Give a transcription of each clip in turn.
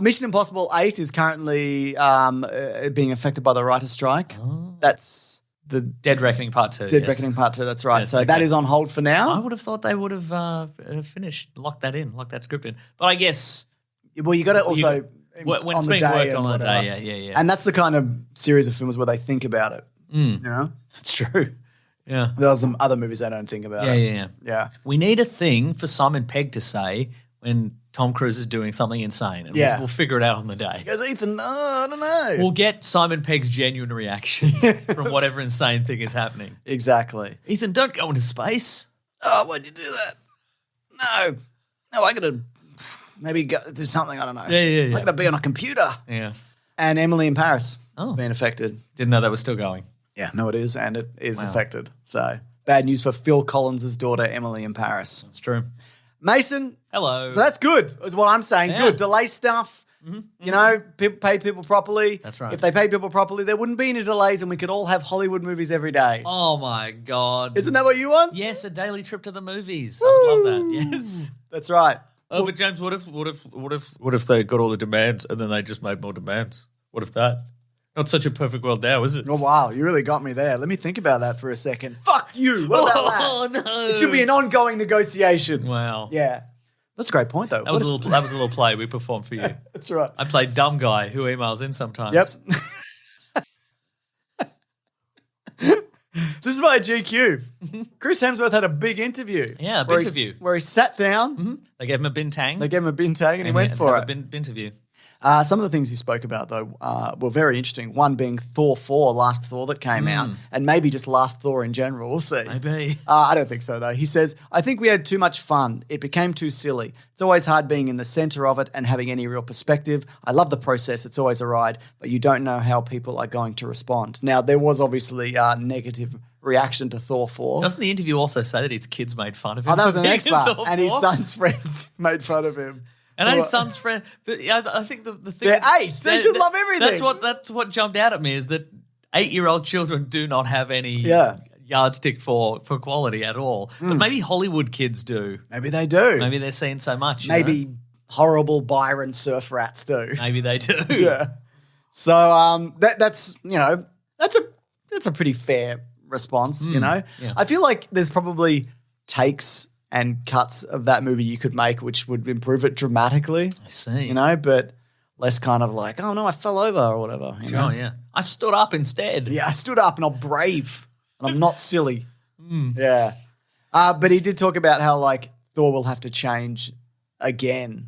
Mission Impossible 8 is currently being affected by the writer's strike. Oh. That's the Dead Reckoning Part 2. Dead Reckoning Part 2, that's right. Yes, so okay. that is on hold for now. I would have thought they would have locked that script in. But I guess... Well, you got to also... when it's on the being day worked on and the whatever. day, yeah. And that's the kind of series of films where they think about it. You know? That's true. Yeah. There are some other movies they don't think about it. Yeah. We need a thing for Simon Pegg to say when Tom Cruise is doing something insane. And we'll figure it out on the day. He goes, Ethan, no, I don't know. We'll get Simon Pegg's genuine reaction from whatever insane thing is happening. Exactly. Ethan, don't go into space. Oh, why'd you do that? No, I got to maybe go do something, I don't know. Yeah. I got to be on a computer. Yeah. And Emily in Paris has been affected. Didn't know that was still going. Yeah, no, it is, and it is affected. So bad news for Phil Collins' daughter, Emily in Paris. That's true. Mason. Hello. So that's good, is what I'm saying. Yeah. Good. Delay stuff. You know, people pay people properly. That's right. If they paid people properly, there wouldn't be any delays and we could all have Hollywood movies every day. Oh, my God. Isn't that what you want? Yes, a daily trip to the movies. I would love that. Yes. That's right. Oh, but James, what if they got all the demands and then they just made more demands? What if that? Not such a perfect world now, is it? Oh, wow. You really got me there. Let me think about that for a second. Fuck you. What about that? Oh, no. It should be an ongoing negotiation. Wow. Yeah. That's a great point, though. That was a little play we performed for you. That's right. I played dumb guy who emails in sometimes. Yep. This is my GQ. Chris Hemsworth had a big interview. Yeah, a bintterview. Where he sat down. They gave him a bintang. They gave him a bintang and he went for it. Binterview. Some of the things he spoke about, though, were very interesting. One being Thor 4, last Thor that came out, and maybe just last Thor in general. We'll see. Maybe. I don't think so, though. He says, I think we had too much fun. It became too silly. It's always hard being in the center of it and having any real perspective. I love the process. It's always a ride, but you don't know how people are going to respond. Now, there was obviously a negative reaction to Thor 4. Doesn't the interview also say that his kids made fun of him? Oh, that was the for next being in part. Thor And his 4? son's friends made fun of him. And his son's friend. But I think the thing They're 8. They should love everything. That's what jumped out at me is that 8-year-old children do not have any yardstick for quality at all. But maybe Hollywood kids do. Maybe they do. Maybe they're seeing so much. Maybe horrible Byron surf rats do. Maybe they do. Yeah. So that's a pretty fair response, you know. Yeah. I feel like there's probably takes and cuts of that movie you could make which would improve it dramatically. I see. You know, but less kind of like, oh no, I fell over or whatever. You know? Yeah. I've stood up instead. Yeah, I stood up and I'm brave and I'm not silly. Yeah. But he did talk about how like Thor will have to change again.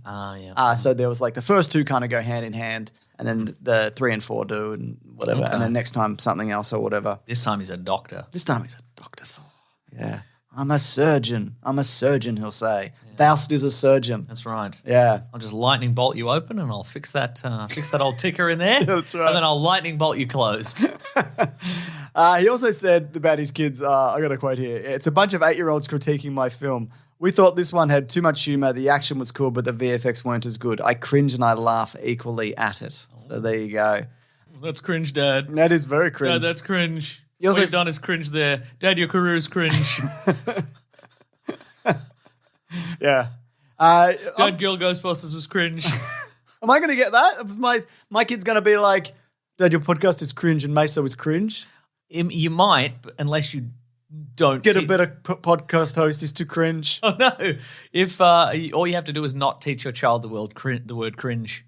So there was like the first two kind of go hand in hand and then the 3 and 4 do and whatever. Okay. And then next time something else or whatever. This time he's a doctor. This time he's a Dr. Thor. Yeah. I'm a surgeon, he'll say. Yeah. Thou is a surgeon. That's right. Yeah. I'll just lightning bolt you open and I'll fix that old ticker in there. That's right. And then I'll lightning bolt you closed. He also said about his kids, I got a quote here. It's a bunch of 8-year-olds critiquing my film. We thought this one had too much humor. The action was cool, but the VFX weren't as good. I cringe and I laugh equally at it. So there you go. That's cringe, Dad. That is very cringe. Dad, that's cringe. You also What you've done is cringe there. Dad, your career is cringe. Yeah. Dad, Girl Ghostbusters was cringe. Am I going to get that? My kid's going to be like, Dad, your podcast is cringe and Meso is cringe? You might, but unless you don't Get a better podcast host is too cringe. Oh no! If all you have to do is not teach your child the word cringe,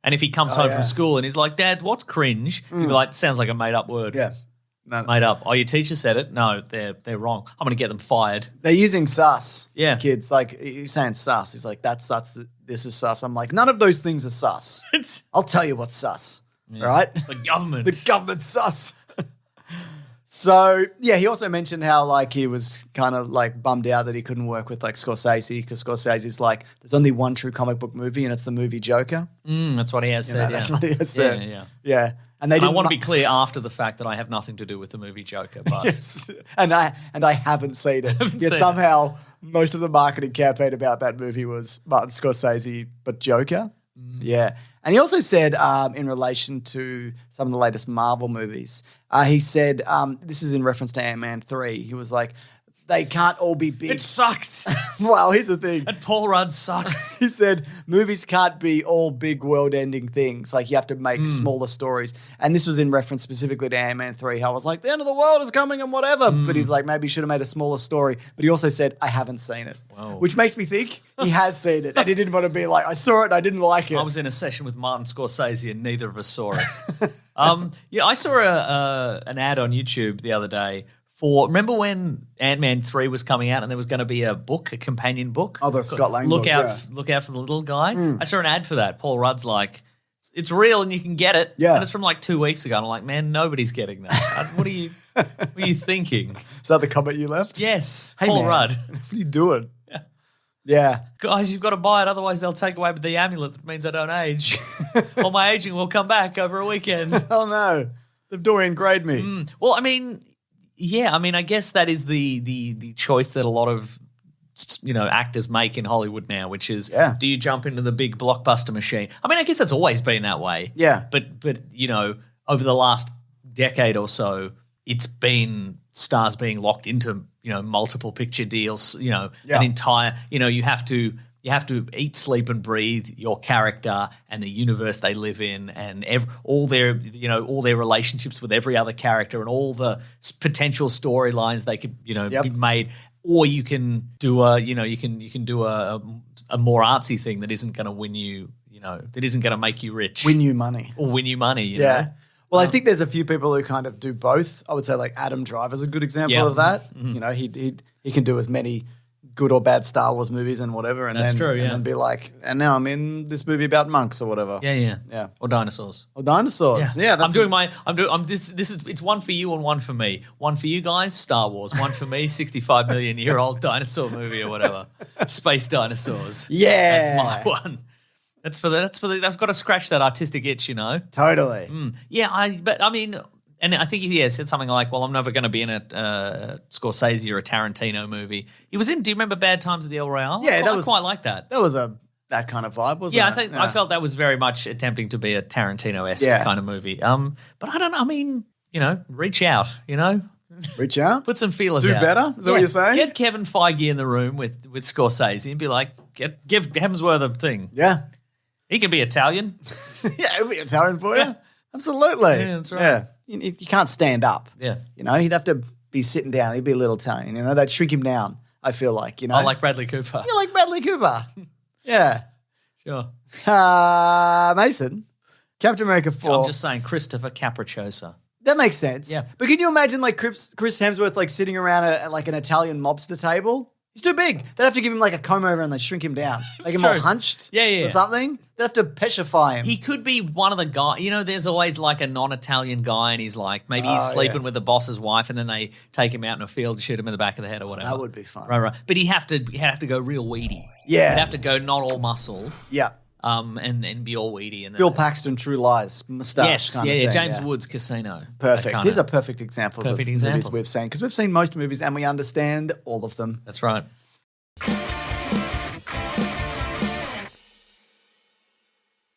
and if he comes home from school and he's like, "Dad, what's cringe?" You'd be like, "Sounds like a made up word." Yes. No. Made up. Oh, your teacher said it? No, they're wrong. I'm going to get them fired. They're using sus. Yeah. Kids, like, he's saying sus. He's like, that's sus. This is sus. I'm like, none of those things are sus. I'll tell you what's sus. All right? The government. The government's sus. So, yeah, he also mentioned how, like, he was kind of, like, bummed out that he couldn't work with, like, Scorsese because Scorsese's like, there's only one true comic book movie and it's the movie Joker. That's what he has said, That's what he has said. Yeah. And I want to be clear after the fact that I have nothing to do with the movie Joker, but yes, and I haven't seen it. Yet somehow most of the marketing campaign about that movie was Martin Scorsese, but Joker. Yeah, and he also said in relation to some of the latest Marvel movies, he said this is in reference to Ant-Man 3. He was like, they can't all be big. It sucked. Wow, here's the thing. And Paul Rudd sucked. He said movies can't be all big world-ending things. Like, you have to make smaller stories. And this was in reference specifically to Ant-Man 3. I was like, the end of the world is coming and whatever. But he's like, maybe you should have made a smaller story. But he also said, I haven't seen it. Whoa. Which makes me think he has seen it. And he didn't want to be like, I saw it and I didn't like it. I was in a session with Martin Scorsese and neither of us saw it. I saw an ad on YouTube the other day remember when Ant-Man 3 was coming out and there was going to be a companion book? Oh, the Scott Lang look book, out, Look out for the little guy. I saw an ad for that. Paul Rudd's it's real and you can get it. Yeah. And it's from 2 weeks ago. And I'm like, man, nobody's getting that. What are you thinking? Is that the comment you left? Yes. Hey, Paul man, Rudd. what are you doing? Yeah. Guys, you've got to buy it, otherwise they'll take away the amulet that means I don't age. Or my aging will come back over a weekend. Oh, no. They've Dorian grade me. Well, I guess that is the choice that a lot of actors make in Hollywood now, which is do you jump into the big blockbuster machine? I mean, I guess it's always been that way. Yeah. But over the last decade or so, it's been stars being locked into, multiple picture deals, an entire, you have to eat, sleep, and breathe your character and the universe they live in, and all their relationships with every other character and all the potential storylines they could, be made. Or you can do a more artsy thing that isn't going to win you, that isn't going to make you rich, win you money, or win you money. You yeah. know? Well, I think there's a few people who kind of do both. I would say Adam Driver's a good example of that. Mm-hmm. He can do as many good or bad Star Wars movies and whatever, and That's then, true, yeah. and then be like, and now I'm in this movie about monks or whatever. Yeah. Or dinosaurs. Yeah, that's it's one for you and one for me. One for you guys, Star Wars. One for me, 65 million year old dinosaur movie or whatever. Space dinosaurs. Yeah. That's my one. That's for the I've got to scratch that artistic itch, Totally. And I think he said something like, well, I'm never going to be in a Scorsese or a Tarantino movie. He was in, do you remember Bad Times at the El Royale? Yeah, I quite like that. That was that kind of vibe, wasn't it? I felt that was very much attempting to be a Tarantino-esque kind of movie. But I don't know, reach out, Reach out? Put some feelers Do out. better? Is that what you're saying? Get Kevin Feige in the room with Scorsese and be like, give Hemsworth a thing. Yeah. He can be Italian. Yeah, it'll be Italian for you. Absolutely. Yeah, that's right. Yeah. You can't stand up. Yeah. He'd have to be sitting down. He'd be a little Italian. They'd shrink him down, I feel like, I like Bradley Cooper. You like Bradley Cooper. Yeah. Sure. Mason, Captain America 4. I'm just saying Christopher Capricciosa. That makes sense. Yeah. But can you imagine Chris Hemsworth sitting around an Italian mobster table? He's too big. They'd have to give him a comb over and they shrink him down. Make him all hunched or something. They'd have to petrify him. He could be one of the guys. There's always a non-Italian guy and he's maybe he's sleeping with the boss's wife and then they take him out in a field and shoot him in the back of the head or whatever. That would be fun. Right. But he'd have to go real weedy. Yeah. He'd have to go not all muscled. Yeah. And be all weedy. And Bill Paxton, True Lies, moustache. Yes, James Woods, Casino. Perfect. These are perfect examples of examples. movies we've seen because we've seen most movies and we understand all of them. That's right.